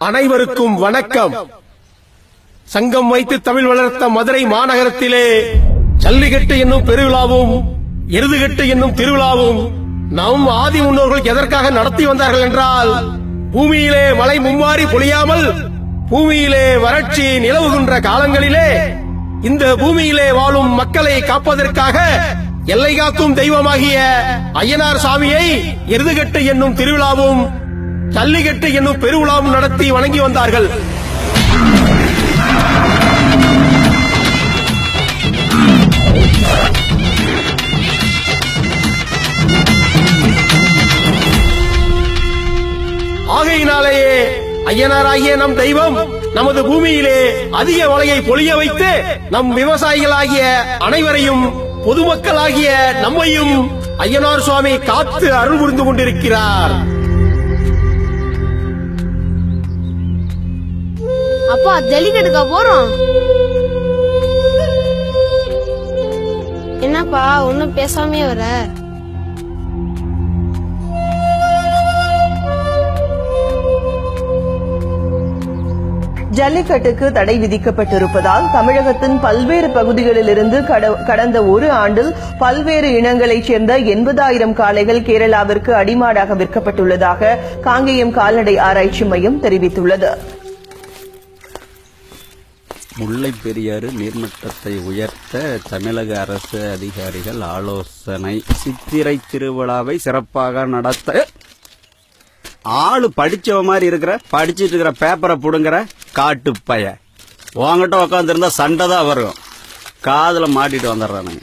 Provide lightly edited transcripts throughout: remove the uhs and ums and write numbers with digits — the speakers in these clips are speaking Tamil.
அனைவருக்கும் வணக்கம். சங்கம் வைத்து தமிழ் வளர்த்த மதுரை மாநகரத்திலே ஜல்லிக்கட்டு என்னும் பெருவிழாவும் எருதுகட்டு என்னும் திருவிழாவும் நம் ஆதி முன்னோர்கள் எதற்காக நடத்தி வந்தார்கள் என்றால், பூமியிலே மழை மும்மாறி பொழியாமல் பூமியிலே வறட்சி நிலவுகின்ற காலங்களிலே இந்த பூமியிலே வாழும் மக்களை காப்பதற்காக எல்லை காக்கும் தெய்வமாகிய ஐயனார் சாமியை எருதுகட்டு என்னும் திருவிழாவும் ஜல்லிக்கட்டு என்னும் பெருவிழாவும் நடத்தி வணங்கி வந்தார்கள். ஆகையினாலேயே ஐயனாராகிய நம் தெய்வம் நமது பூமியிலே அதிக மழையை பொழிய வைத்து நம் விவசாயிகளாகிய அனைவரையும் பொதுமக்களாகிய நம்மையும் ஐயனார் சுவாமி காத்து அருள் புரிந்து கொண்டிருக்கிறார். அப்பா ஜல்லிக்கட்டுக்கா போறோம்? என்னப்பா ஒன்னும் பேசாமே வர? ஜல்லிக்கட்டுக்கு தடை விதிக்கப்பட்டிருப்பதால் தமிழகத்தின் பல்வேறு பகுதிகளிலிருந்து கடந்த ஒரு ஆண்டில் பல்வேறு இனங்களைச் சேர்ந்த 80,000 காளைகள் கேரளாவிற்கு அடிமாடாக விற்கப்பட்டுள்ளதாக காங்கேயம் கால்நடை ஆராய்ச்சி மையம் தெரிவித்துள்ளது. முல்லை பெரியாறு நீர்மட்டத்தை உயர்த்த தமிழக அரசு அதிகாரிகள் ஆலோசனை. சித்திரை திருவிழாவை சிறப்பாக நடத்த ஆளு படிச்சவ மாதிரி இருக்கிற படிச்சிட்டு இருக்கிற பேப்பரை புடுங்குற காட்டு பைய உங்ககிட்ட உக்காந்துருந்தா சண்டை தான் வரும். காதுல மாட்டிட்டு வந்துடுறானுங்க.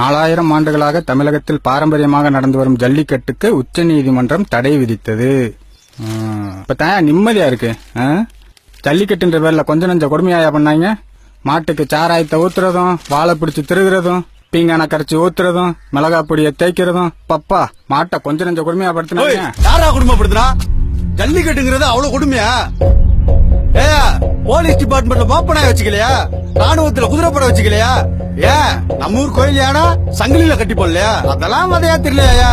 4000 ஆண்டுகளாக தமிழகத்தில் பாரம்பரியமாக நடந்து வரும் ஜல்லிக்கட்டுக்கு உச்சநீதிமன்றம் தடை விதித்தது. இப்பதான் நிம்மதியா இருக்கு. ஜல்லிக்கட்டுன்ற பேர்ல கொஞ்சம் நஞ்ச கொடுமையாயா பண்ணாங்க. மாட்டுக்கு சாராயத்தை ஊத்துறதும், வாழை பிடிச்சு திருகிறதும், பீங்கான கரைச்சி ஊத்துறதும், மிளகா பொடியை தேய்க்கிறதும், பப்பா மாட்டை கொஞ்சம் நஞ்ச கொடுமையா படுத்தினாங்க. யாரா குடும்பப்படுத்துறா? ஜல்லிக்கட்டுங்கிறது அவ்வளவு கொடுமையா? போலீஸ் டிபார்ட்மெண்ட்ல பாப்பனாய வச்சுக்கலையா? ராணுவத்துல குதிரைப்பட வச்சுக்கலையா? நம்ம ஊர் கோயில் யானா சங்கிலியில கட்டி போடலையா? அதெல்லாம் வதையா தெரியலையா?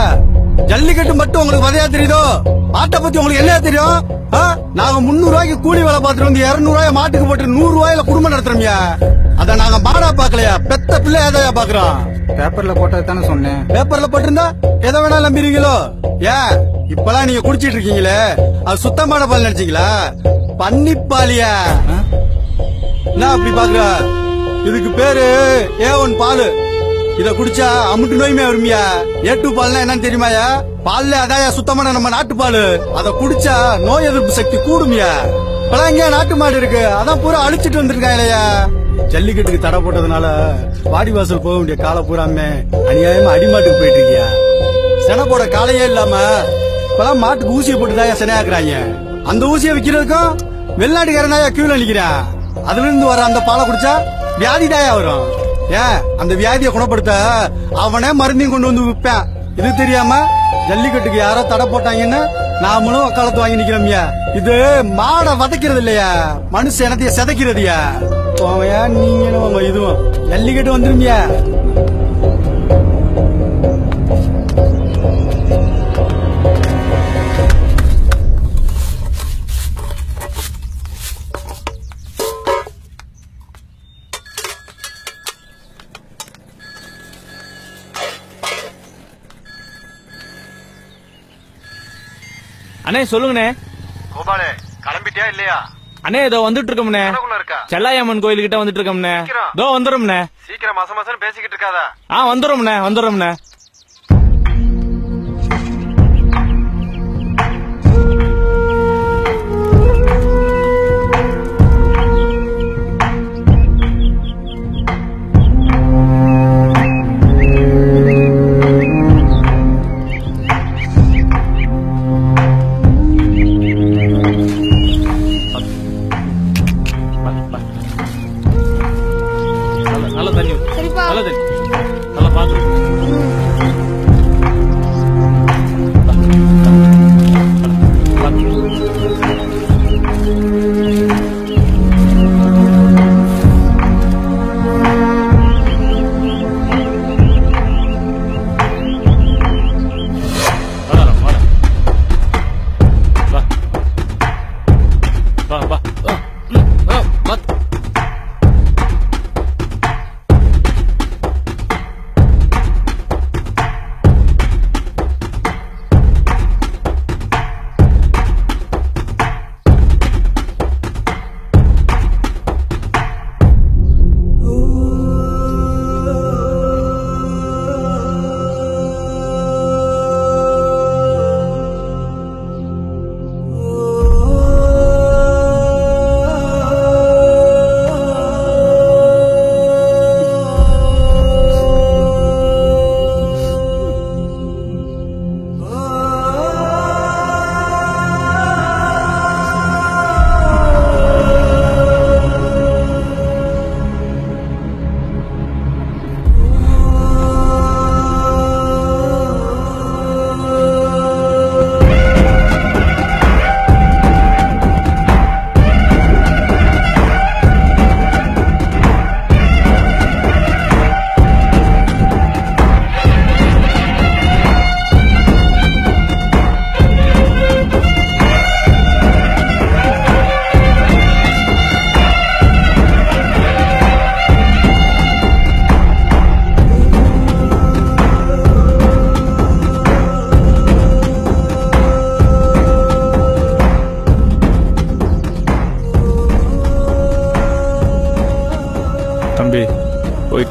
ஜல்லிக்கட்டு மட்டும் உங்களுக்கு வதையா தெரியுதோ? மாட்டை பத்தி உங்களுக்கு என்ன தெரியும்? நாங்க 300 ரூபாய்க்கு கூலி வேலை பார்த்துட்டு வந்து 200 ரூபாய் மாட்டுக்கு போட்டு 100 ரூபாயில குடும்பம் நடத்துறோம்யா. அத நாங்க மாடா பாக்கலையா? பெத்த பிள்ளை ஏதையா பாக்குறோம்? பேப்பர்ல போட்டது தானே சொன்னேன். பேப்பர்ல போட்டிருந்தா எதை வேணா நம்பிடுவீங்களோ? இப்பெல்லாம் நீங்க குடிச்சிட்டு இருக்கீங்களே, அது சுத்தமான பால் நினைச்சீங்களா? பன்னிப்பாலியா? என்ன அப்படி பாக்குற? இதுக்கு பேரு A1 பாலு. இத குடிச்சா அமுட்டு நோயுமே வருமியா? A2 பால்னா என்னன்னு தெரியுமாயா? பால்ல அதாயா சுத்தமான நம்ம நாட்டு பாலு. அத குடிச்சா நோய் எதிர்ப்பு சக்தி கூடுமியா. இப்பெல்லாம் இங்க நாட்டு மாடு இருக்கு, அதான் பூரா அழிச்சிட்டு வந்திருக்காங்களையா. ஜல்லிக்கட்டுக்கு தடை போட்டதுனால வாடிவாசல் போக வேண்டிய காலை பூராமே அநியாயமா அடிமாட்டுக்கு போயிட்டு இருக்கியா. செனை போட காலையே இல்லாம இப்பெல்லாம் மாட்டுக்கு ஊசியை போட்டுதான் செனையாக்குறாங்க. அந்த ஊசியை விக்கிறதுக்கும் வெளிநாட்டுக்காரனாயா கியூல நிக்கிறான். அதுல இருந்து வர அந்த பாலை குடிச்சா வியாதி தாயா வரும். அந்த வியாதியை குணப்படுத்த அவனே மருந்தையும் கொண்டு வந்து விற்பான். இது தெரியாம ஜல்லிக்கட்டுக்கு யாரோ தடை போட்டாங்கன்னு நாமளும் வக்காலத்து வாங்கி நிக்கிறோம்யா. இது மாடை வதைக்கிறது இல்லையா, மனுஷ இனத்தைய சிதைக்கிறதுயா. நீங்களும் இதுவும் ஜல்லிக்கட்டு வந்துருமியா. அண்ணே சொல்லுங்கண்ணே. கோபாலே கிளம்பிட்டியா இல்லையா? அண்ணே இதோ வந்துட்டு இருக்கோம்ண்ணே. செல்லாயம்மன் கோயில் கிட்ட வந்துட்டு இருக்கோம்ண்ணே. இதோ வந்துடும்ண்ணே. சீக்கிரம் மச மசன்னு பேசிக்கிட்டு இருக்காதா? வந்துடும்ண்ணே வந்துடும்ண்ணே. நல்ல தண்ணி, நல்ல தண்ணி, நல்லா பாத்து.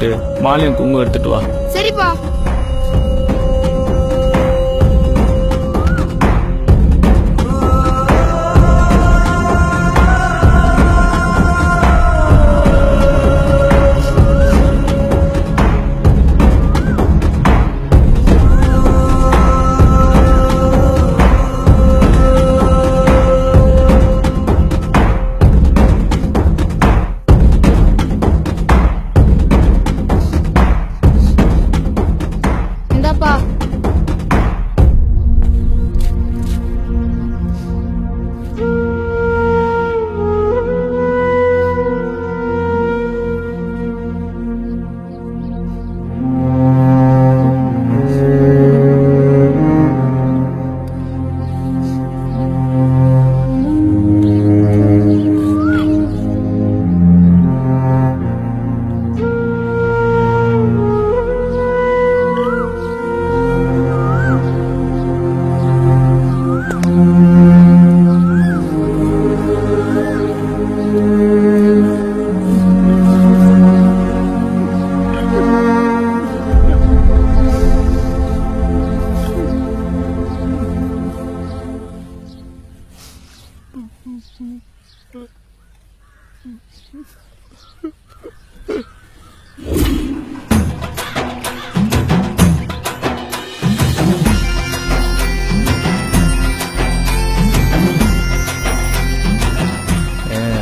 போயிட்டு மாலையும் குங்குமம் எடுத்துட்டு வா. சரிப்பா. இந்தாப்பா.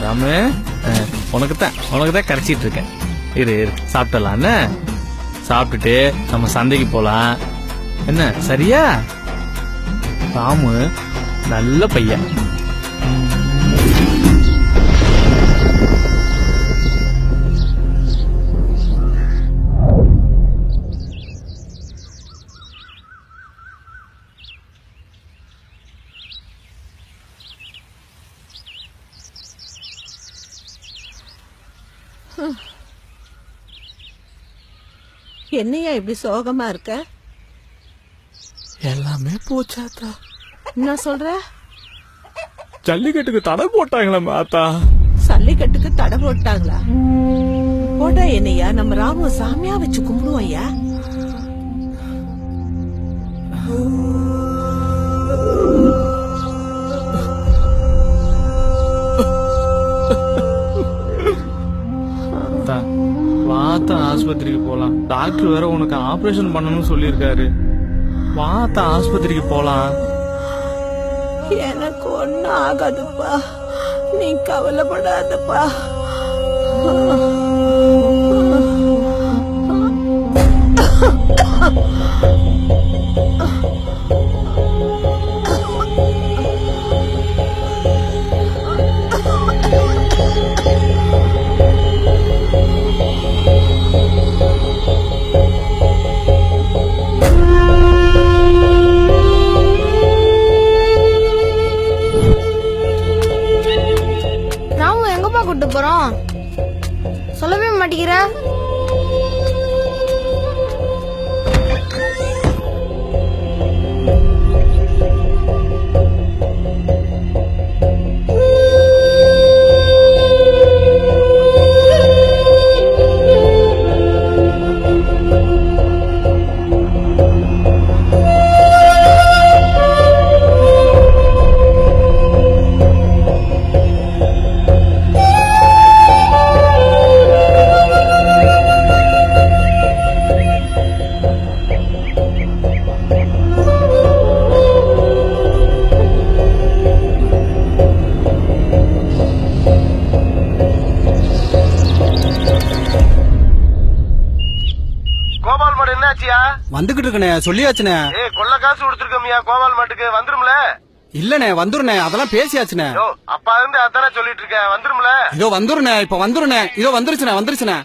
ராமு, உனக்குதான் கரைச்சிட்டு இருக்கேன். இரு சாப்பிடலான்னு. சாப்பிட்டுட்டு நம்ம சந்தைக்கு போலாம். என்ன சரியா? ராமு நல்ல பையன். என்னையா இப்படி சோகமா இருக்க? எல்லாமே போச்சாத்தா. என்ன சொல்ற? ஜல்லிக்கட்டுக்கு தடை போட்டாங்களா ஆத்தா? சல்லிக்கட்டுக்கு தடை போட்டாங்களா? போட்டா என்னையா நம்ம ராமு சாமியா வச்சு கும்பிடுவோம் ஐயா. வாத்தா ஆஸ்பத்திரிக்கு போலாம். டாக்டர் வேற உனக்கு ஆபரேஷன் பண்ணணும்னு சொல்லியிருக்காரு. வாத்தா ஆஸ்பத்திரிக்கு போலாம். எனக்கு ஒன்னும் ஆகாதுப்பா, நீ கவலைப்படாதப்பா. கூட்டு போறோம்? சொல்லவே மாட்டேங்கிற. வந்துகிட்டு இருக்கனே, சொல்லியாச்சுனே. கொள்ள காசு கொடுத்துருக்கோமியா கோபால் மாட்டுக்கு, வந்துரும்ல? இல்லனே, வந்துருனே, அதெல்லாம் பேசியாச்சுனே. அப்பா இருந்து அதானே சொல்லிட்டு இருக்க, வந்துரும்ல? இதோ வந்துருனே, இப்ப வந்துருனே, இதோ வந்துருச்சுனே.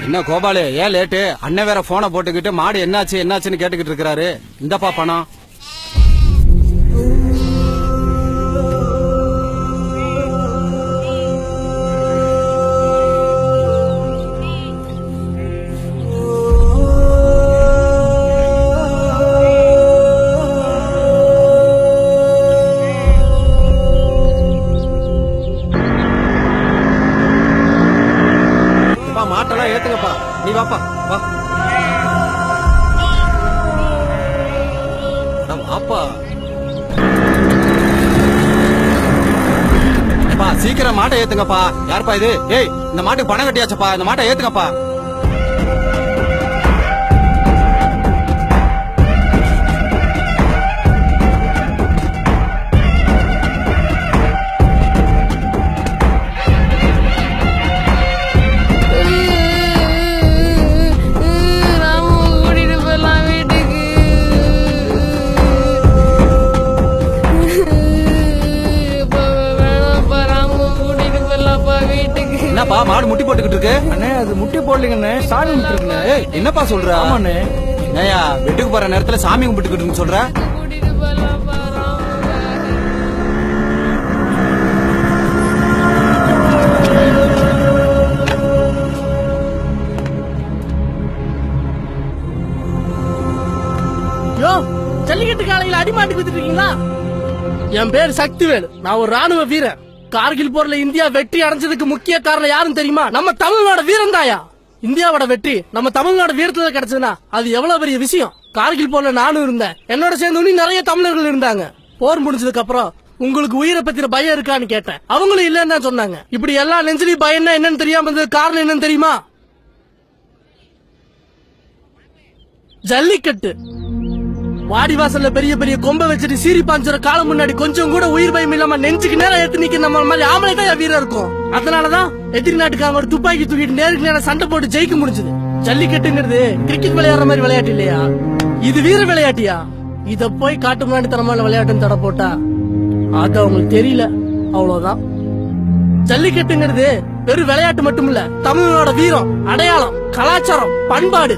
என்ன கோபாலு, ஏன் லேட்டு? அண்ணன் வேற போனை போட்டுக்கிட்டு மாடு என்னாச்சுன்னு கேட்டுக்கிட்டு இருக்காரு. இந்தப்பா பணம். மாட்டெல்லாம் ஏத்துங்கப்பா. சீக்கிரம் மாட்டை ஏத்துங்கப்பா. யாருப்பா இது? ஏய், இந்த மாட்டுக்கு பணம் கட்டியாச்சப்பா, இந்த மாட்டை ஏத்துங்கப்பா. என்னப்பா மாடு முட்டி போட்டுக்கிட்டு இருக்கு? அண்ணே அது முட்டி போடலீங்கண்ணே, சாமி கும்பிட்டுருக்குண்ணே. ஏய், என்னப்பா சொல்ற? ஆமாண்ணே. என்னய்யா வெட்டுக்கு போற நேரத்துல சாமி கும்பிட்டுக்கிட்டு சொல்ற? யோ, ஜல்லிக்கட்டு காலையில அடிமாட்டுக்கு வித்துட்டு இருக்கீங்களா? என் பேர் சக்திவேல், நான் ஒரு ராணுவ வீரன். கார்கில் போர்ல இந்தியா வெற்றி அடைஞ்சதுக்கு முக்கிய காரணம் யாருன்னு தெரியுமா? நம்ம தமிழ்நாடு வீரன் தாயா. இந்தியாவோட வெற்றி நம்ம தமிழ்நாடு வீரத்துல கிடைச்சதுன்னா அது எவ்வளவு பெரிய விஷயம். கார்கில் போர்ல நானும் இருந்தேன், என்னோட சேர்ந்து நிறைய தமிழர்கள் இருந்தாங்க. போர் முடிஞ்சதுக்கு அப்புறம் உங்களுக்கு உயிரை பத்தின பயம் இருக்கான்னு கேட்டேன், அவங்களும் இல்லன்னு சொன்னாங்க. இப்படி எல்லா நெஞ்சிலையும் பயம்னா என்னன்னு தெரியாம இருந்தது காரணம் என்னன்னு தெரியுமா? ஜல்லிக்கட்டு. வாடிவாசல்ல பெரிய பெரிய கொம்பை வச்சுட்டு சீரி பாஞ்சுற காலம் முன்னாடி கொஞ்சம் கூட உயிர் பயம் இல்லாம நெஞ்சுக்கு நேரம் ஏத்து நிக்க நம்ம மாதிரி ஆம்பளை தான் வீரர் இருக்கும். அதனாலதான் எதிரி நாட்டுக்காக ஒரு துப்பாக்கி தூக்கிட்டு நேருக்கு நேரம் சண்டை போட்டு ஜெயிக்க முடிஞ்சது. ஜல்லிக்கட்டுங்கிறது கிரிக்கெட் விளையாடுற மாதிரி விளையாட்டு இல்லையா, இது வீர விளையாட்டியா. இத போய் காட்டு முன்னாடி தரமான விளையாட்டுன்னு தடை போட்டா அது அவங்களுக்கு தெரியல, அவ்வளவுதான். ஜல்லிக்கட்டுங்கிறது வெறும் விளையாட்டு மட்டும் இல்ல, தமிழோட வீரம், அடையாளம், கலாச்சாரம், பண்பாடு,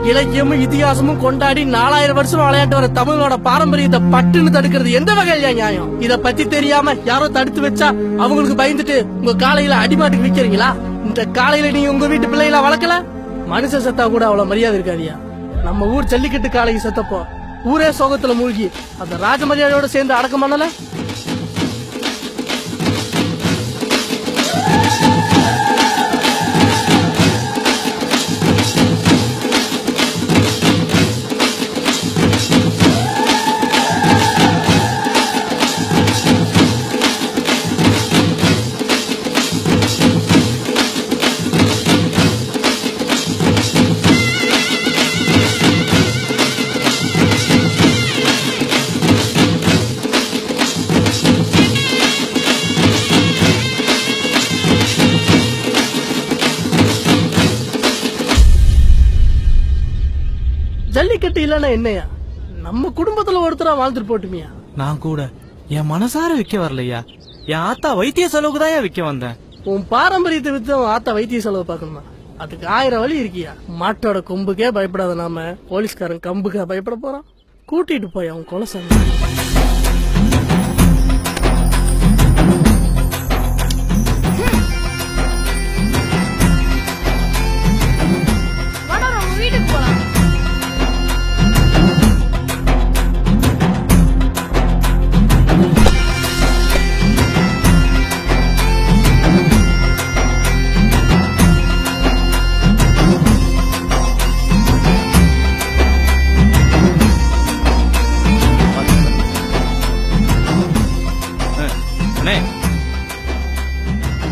இலக்கியமும் இதிகாசமும் கொண்டாடி 4000 வருஷம் விளையாட்டு வர தமிழோட பாரம்பரியத்தை பட்டுன்னு தடுக்கிறது எந்த வகையில நியாயம்? இத பத்தி தெரியாம யாரோ தடுத்து வச்சா அவங்களுக்கு பயந்துட்டு உங்க காலையில அடிமாட்டுக்கு விக்கிறீங்களா? இந்த காலையில நீங்க உங்க வீட்டு பிள்ளைகள வளர்க்கல? மனுஷ செத்தா கூட அவ்வளவு மரியாதை இருக்காதியா. நம்ம ஊர் ஜல்லிக்கட்டு காலைக்கு செத்தப்போ ஊரே சோகத்துல மூழ்கி அந்த ராஜமரியாதையோட சேர்ந்து அடக்கம் பண்ணல. ஜல்லிக்கட்டு இல்லன்னா என்னையா, நம்ம குடும்பத்துல ஒருத்தரா வாழ்ந்துட்டு போட்டுமியா. நான் கூட என் மனசார விக்க வரலையா, என் ஆத்தா வைத்திய செலவுக்கு தான் விக்க வந்தேன். உன் பாரம்பரியத்தை வித்து அவன் ஆத்தா வைத்திய செலவு பாக்கணுமா? அதுக்கு 1000 வழி இருக்கியா. மாட்டோட கொம்புக்கே பயப்படாத நாம போலீஸ்காரன் கம்புக்கா பயப்பட போறான். கூட்டிட்டு போய் அவன் கொலை செஞ்ச. வீட்டுக்கு போலாம்.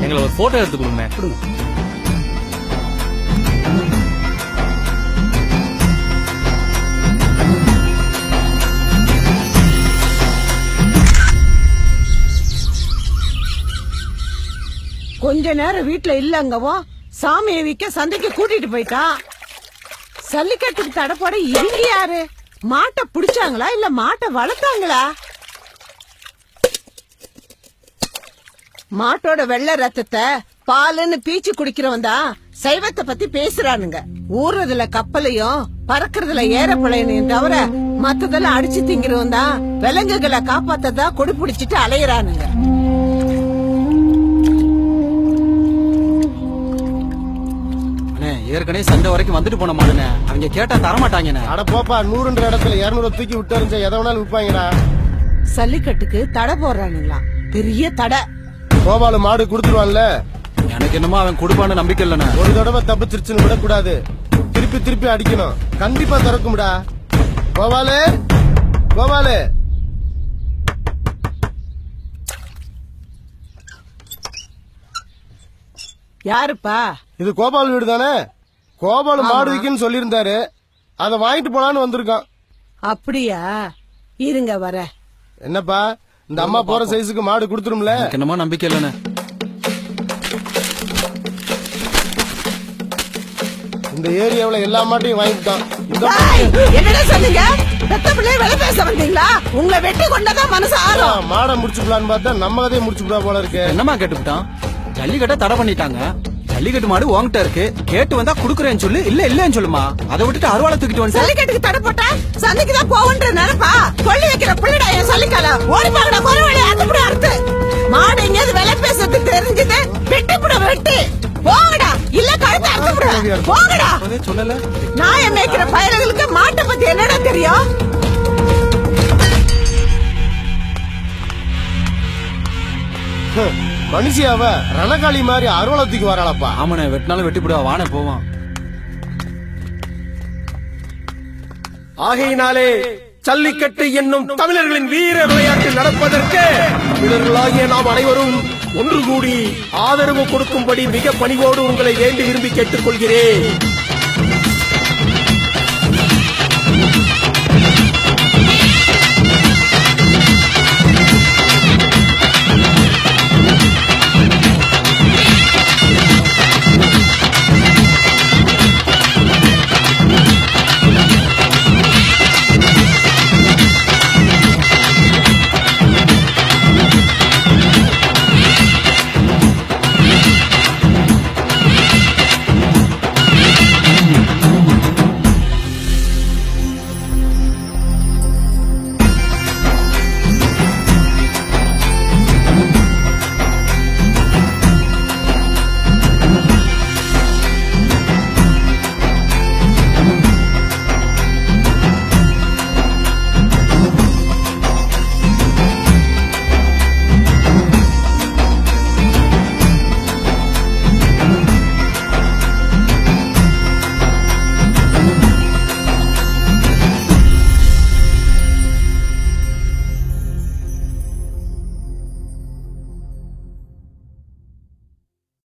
எங்களை ஒரு போட்டோ எடுத்து கொடுங்க. கொஞ்ச நேரம் வீட்டுல இல்லங்கவோ சாமியை விக்க சந்தைக்கு கூட்டிட்டு போயிட்டான். ஜல்லிக்கட்டுக்கு தடை போட இவங்க யாரு? மாட்டை பிடிச்சாங்களா இல்ல மாட்டை வளர்த்தாங்களா? மாட்டோட வெள்ளை ரத்தத்தை பாலுன்னு பீச்சு குடிக்கிறவன் தான் சைவத்தை பத்தி பேசுறானுங்க. ஊர்றதுல கப்பலையும் பறக்கிறதுல ஏறப்பழையனையும் தவிர மத்ததெல்லாம் அடிச்சு திங்கிறவன் தான் விலங்குகளை காப்பாத்ததா கொடி பிடிச்சிட்டு அலையிறானுங்க. ஏற்கனவே சண்டை வரைக்கும் வந்துட்டு போன மாட்டேனே, அவங்க கேட்டா தரமாட்டாங்கண்ணே. அட போப்பா, 100ன்ற இடத்துல 200 தூக்கி விட்டு எதை வேணாலும் விற்பாங்கடா. ஜல்லிக்கட்டுக்கு தடை போடுறானுங்களா? பெரிய தடை. கோபாலு மாடு குடுத்துருவான்ல. எனக்கு என்னமோ அவன் கொடுப்பான்னு நம்பிக்கை இல்லண்ணே. ஒரு தடவை தப்பிச்சிருச்சுன்னு விடக்கூடாது, திருப்பி திருப்பி அடிக்கணும். கண்டிப்பா திறக்கும்டா. கோபாலு, கோபாலு. யாருப்பா? இது கோபால் வீடு தானே? கோபால் மாடு விக்குன்னு சொல்லியிருந்தாரு, அதை வாங்கிட்டு போலான்னு வந்திருக்கான். அப்படியா? இருங்க வர. என்னப்பா, இந்த அம்மா போற சைஸுக்கு மாடு கொடுத்துரும்ல? என்னமா நம்பிக்கை இல்லைன்னு. இந்த ஏரியாவுல எல்லா மாட்டையும் வாங்கிட்டான். என்னடா சொன்னீங்க? பெத்த பிள்ளைய வேலை பேச வந்தீங்களா? உங்களை வெட்டி கொண்டதான் மனசு ஆறும். மாடை முடிச்சுக்கலான்னு பார்த்தா நம்ம கதையை முடிச்சுடா போல இருக்கு. என்னமா கேட்டுக்கிட்டான்? ஜல்லிக்கட்டை தடை பண்ணிட்டாங்க. ஜல்லிக்கட்டு மாடு உன்கிட்ட இருக்கு, கேட்டு வந்தா குடுக்குறேன்னு சொல்லு, இல்ல இல்லன்னு சொல்லுமா. அதை விட்டுட்டு அருவாளை தூக்கிட்டு வந்து ஜல்லிக்கட்டுக்கு தடை போட்டா சந்தைக்கு தான் போவன்ற நினைப்பா? கொள்ளி வைக்கிற பிள்ளைடா என் சல்லிக்கால. ஓடி பாக்கடா குறவழி அத்துப்படி அறுத்து. மாடு எங்கேயாவது வேலை பேசுறது தெரிஞ்சது வெட்டிப்புட வெட்டி போங்கடா, இல்ல கழுத்தை அறுத்துப்புட போங்கடா. சொல்லல. நாயை மேய்க்கிற பயல்களுக்கு மாட்டை பத்தி என்னடா தெரியும்? மனுஷியாவ ரணகாளி மாதிரி அருவலத்துக்கு வராளப்பா. ஆமாண்ணே, வெட்டினாலும் வெட்டிப்புடுவா, வானே போவான். ஆகையினாலே ஜல்லிக்கட்டு என்னும் தமிழர்களின் வீர விளையாட்டு நடப்பதற்கு தமிழர்களாகிய நாம் அனைவரும் ஒன்று கூடி ஆதரவு கொடுக்கும்படி மிக பணிவோடு உங்களை வேண்டி விரும்பி கேட்டுக்கொள்கிறேன்.